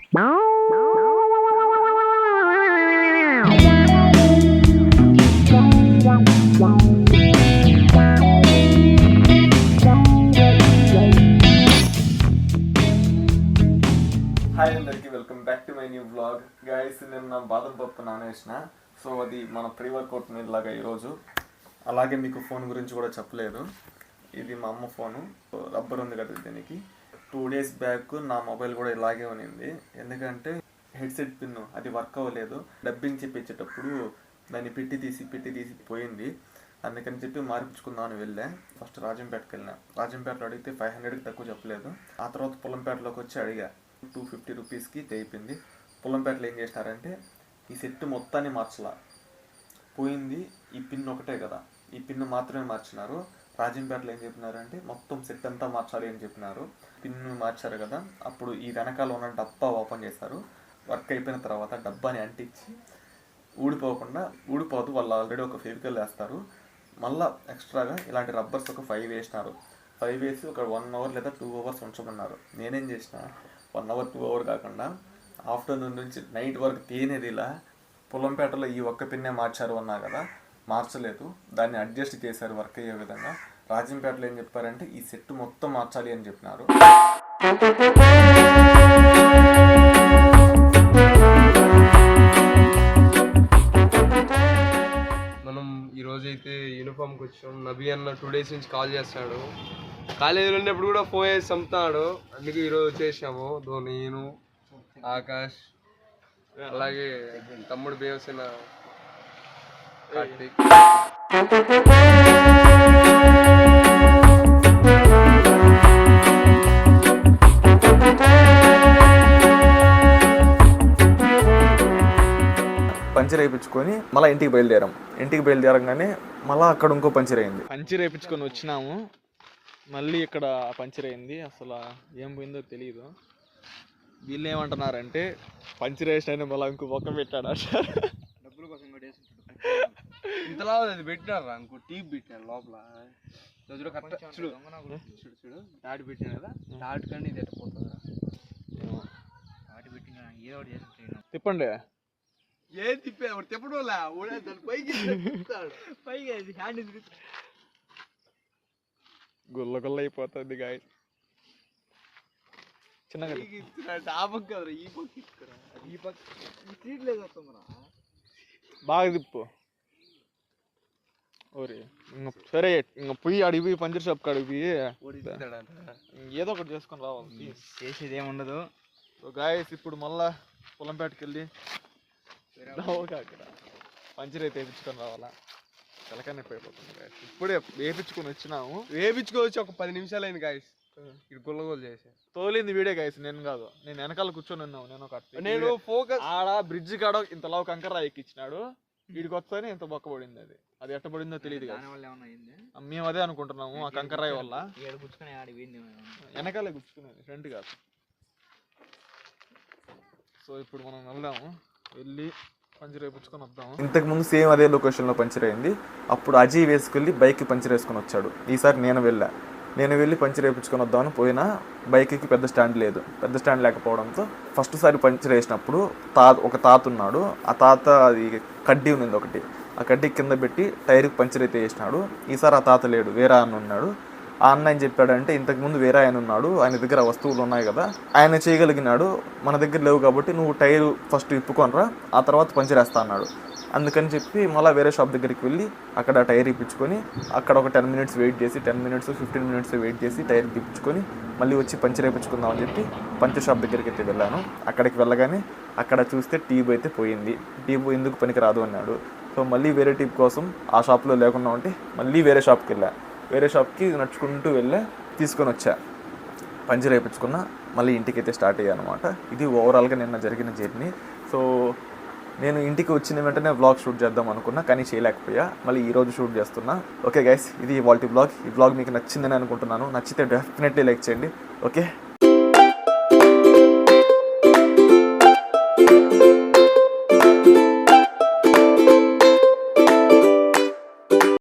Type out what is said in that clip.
Hi అందరికి, welcome back to my new vlog. Guys, నేను నా బాదం పప్పు నానేసిన. సో అది మన ప్రీ వర్కౌట్ మీల్ లాగా ఈరోజు. అలాగే మీకు ఫోన్ గురించి కూడా చెప్పలేదు. ఇది మా అమ్మ ఫోను, రబ్బర్ ఉంది కదా దీనికి. 2 days బ్యాక్ నా మొబైల్ కూడా ఇలాగే ఉన్నింది. ఎందుకంటే హెడ్సెట్ పిన్ అది వర్క్ అవ్వలేదు. డబ్బింగ్ చెప్పించేటప్పుడు దాన్ని పెట్టి తీసి పోయింది. అందుకని చెప్పి మార్పించుకుందామని వెళ్ళా. ఫస్ట్ రాజంపేటకి వెళ్ళినా. రాజంపేటలో అడిగితే 500కి తక్కువ చెప్పలేదు. ఆ తర్వాత పొలంపేటలోకి వచ్చి అడిగా. 250 రూపీస్కి తెగిపోయింది. పొలంపేటలో ఏం చేసినారంటే ఈ సెట్ మొత్తాన్ని మార్చలా, పోయింది ఈ పిన్ ఒకటే కదా, ఈ పిన్ మాత్రమే మార్చినారు. రాజంపేటలో ఏం చెప్పినారంటే మొత్తం సెట్ అంతా మార్చాలి అని చెప్పినారు. పిన్ మార్చారు కదా, అప్పుడు ఈ వెనకాల ఉన్న డబ్బా ఓపెన్ చేశారు. వర్క్ అయిపోయిన తర్వాత డబ్బాని అంటించి ఊడిపోదు, వాళ్ళు ఆల్రెడీ ఒక ఫెవికల్ వేస్తారు. మళ్ళీ ఎక్స్ట్రాగా ఇలాంటి రబ్బర్స్ ఒక 5 వేసినారు. 5 వేసి ఒక 1 hour లేదా 2 hours ఉంచమన్నారు. నేనేం చేసిన, 1 hour 2 hour కాకుండా ఆఫ్టర్నూన్ నుంచి నైట్ వరకు తేనేది. ఇలా పొలంపేటలో ఈ ఒక్క పిన్నే మార్చారు అన్నా కదా, మార్చలేదు, దాన్ని అడ్జస్ట్ చేశారు వర్క్ అయ్యే విధంగా. రాజంపేటలో ఏం చెప్పారంటే ఈ సెట్ మొత్తం మార్చాలి అని చెప్పినారు. మనం ఈరోజైతే యూనిఫామ్కి వచ్చాం. నబీ అన్న 2 days నుంచి కాల్ చేస్తాడు. కాలేజీలో ఉన్నప్పుడు కూడా ఫోన్ చేసి చంపుతాడు. అందుకే ఈరోజు వచ్చేసాము. నేను, ఆకాష్, అలాగే తమ్ముడు బేవసిన కార్తీక్. పంచర్ వేయించుకొని మళ్ళీ ఇంటికి బయలుదేరంగానే మళ్ళీ అక్కడ ఇంకో పంచర్ అయింది. పంచర్ వేయించుకొని వచ్చినాము, మళ్ళీ ఇక్కడ పంచర్ అయింది. అసలు ఏం పోయిందో తెలియదు. వీళ్ళు ఏమంటున్నారంటే పంచర్ వేసిన మళ్ళీ ఇంకో బొక్క పెట్టాడు అంటారు. డబ్బుల కోసం ఇంతలా అది పెట్టినారు, ఇంకో టీప్ పెట్టినారు లోపల. చూడు తాటి పెట్టినా కదా, తాటి కానీ ఇది ఎట్టిపోతుంది. తిప్పండి. ఏం తిప్పే తిప్పడం పైకి హ్యాండ్ గుల్ల అయిపోతుంది గాయ. చిన్నగా బాగా తిప్పు. ఓరే సరే, ఇంకా పోయి అడిగి పంచర్ షాప్ కాడికి ఏదో ఒకటి చేసుకొని రావాలి. చేసేది ఏముండదు. సో గాయస్, ఇప్పుడు మళ్ళా పొలంపేటకి వెళ్ళి అక్కడ పంచర్ అయితే వేయించుకొని రావాలా. తెలకాయ నొప్పి అయిపోతుంది గాయస్. ఇప్పుడే వేయించుకొని వచ్చినాము. వేపించుకోవచ్చు, ఒక 10 నిమిషాలు అయింది గాయస్. ఇక్కడ గుల్లగోలు చేసా. తోలింది వీడే గాయస్, నేను కాదు. నేను వెనకాల కూర్చొని ఉన్నావు. నేను ఫోకస్ ఆడ బ్రిడ్జ్ కాడ ఇంతలా కంకర ఎక్కిచ్చినాడు. వీడికి వస్తానే ఇంత బొక్క పడింది. అది ఎట్ట పడిందో తెలియదు. మేము అదే అనుకుంటున్నాము, ఆ కంకరాయి వల్ల. వెనకాలే గుచ్చుకునేది, ఫ్రంట్ కాదు. సో ఇప్పుడు మనం వెళ్దాము, వెళ్ళి పంచర్ వేయించుకొని వద్దాము. ఇంతకుముందు సేమ్ అదే లొకేషన్లో పంచర్ అయింది. అప్పుడు అజయ్ వేసుకెళ్ళి బైక్కి పంచర్ వేసుకొని వచ్చాడు. ఈసారి నేను వెళ్ళి పంచర్ వేయించుకొని వద్దామని పోయినా బైక్కి పెద్ద స్టాండ్ లేకపోవడంతో ఫస్ట్ సారి పంచర్ వేసినప్పుడు ఒక తాత ఉన్నాడు. ఆ తాత అది కడ్డీ ఉంది ఒకటి, ఆ కడ్డీ కింద పెట్టి టైర్కి పంచర్ అయితే వేసినాడు. ఈసారి ఆ తాత లేడు, వేరే అన్న ఉన్నాడు. ఆ అన్న ఏం చెప్పాడంటే ఇంతకుముందు వేరే ఆయన ఉన్నాడు, ఆయన దగ్గర వస్తువులు ఉన్నాయి కదా, ఆయన చేయగలిగినాడు, మన దగ్గర లేవు కాబట్టి నువ్వు టైరు ఫస్ట్ ఇప్పుకొనరా, ఆ తర్వాత పంచర్ వేస్తా అన్నాడు. అందుకని చెప్పి మళ్ళీ వేరే షాప్ దగ్గరికి వెళ్ళి అక్కడ టైర్ ఇప్పించుకొని అక్కడ ఒక 10 minutes వెయిట్ చేసి 10 minutes 15 minutes వెయిట్ చేసి టైర్ ఇప్పించుకొని మళ్ళీ వచ్చి పంచర్ వేయించుకుందామని చెప్పి పంచర్ షాప్ దగ్గరికి అయితే వెళ్ళాను. అక్కడికి వెళ్ళగానే అక్కడ చూస్తే ట్యూబ్ అయితే పోయింది. ట్యూబ్ ఎందుకు పనికి రాదు అన్నాడు. సో మళ్ళీ వేరే ట్యూబ్ కోసం ఆ షాప్లో లేకుండా ఉంటే మళ్ళీ వేరే షాప్కి వెళ్ళా. వేరే షాప్కి నడుచుకుంటూ వెళ్ళా, తీసుకొని వచ్చా, పంచర్ వేయించుకున్నా, మళ్ళీ ఇంటికి అయితే స్టార్ట్ అయ్యా అనమాట. ఇది ఓవరాల్గా నిన్న జరిగిన జర్నీ. సో నేను ఇంటికి వచ్చిన వెంటనే వ్లాగ్ షూట్ చేద్దాం అనుకున్నా, కానీ చేయలేకపోయా. మళ్ళీ ఈరోజు షూట్ చేస్తున్నా. ఓకే గైస్, ఇది ఇవాల్టి వ్లాగ్. ఈ వ్లాగ్ మీకు నచ్చిందని అనుకుంటున్నాను. నచ్చితే డెఫినెట్లీ లైక్ చేయండి. ఓకే.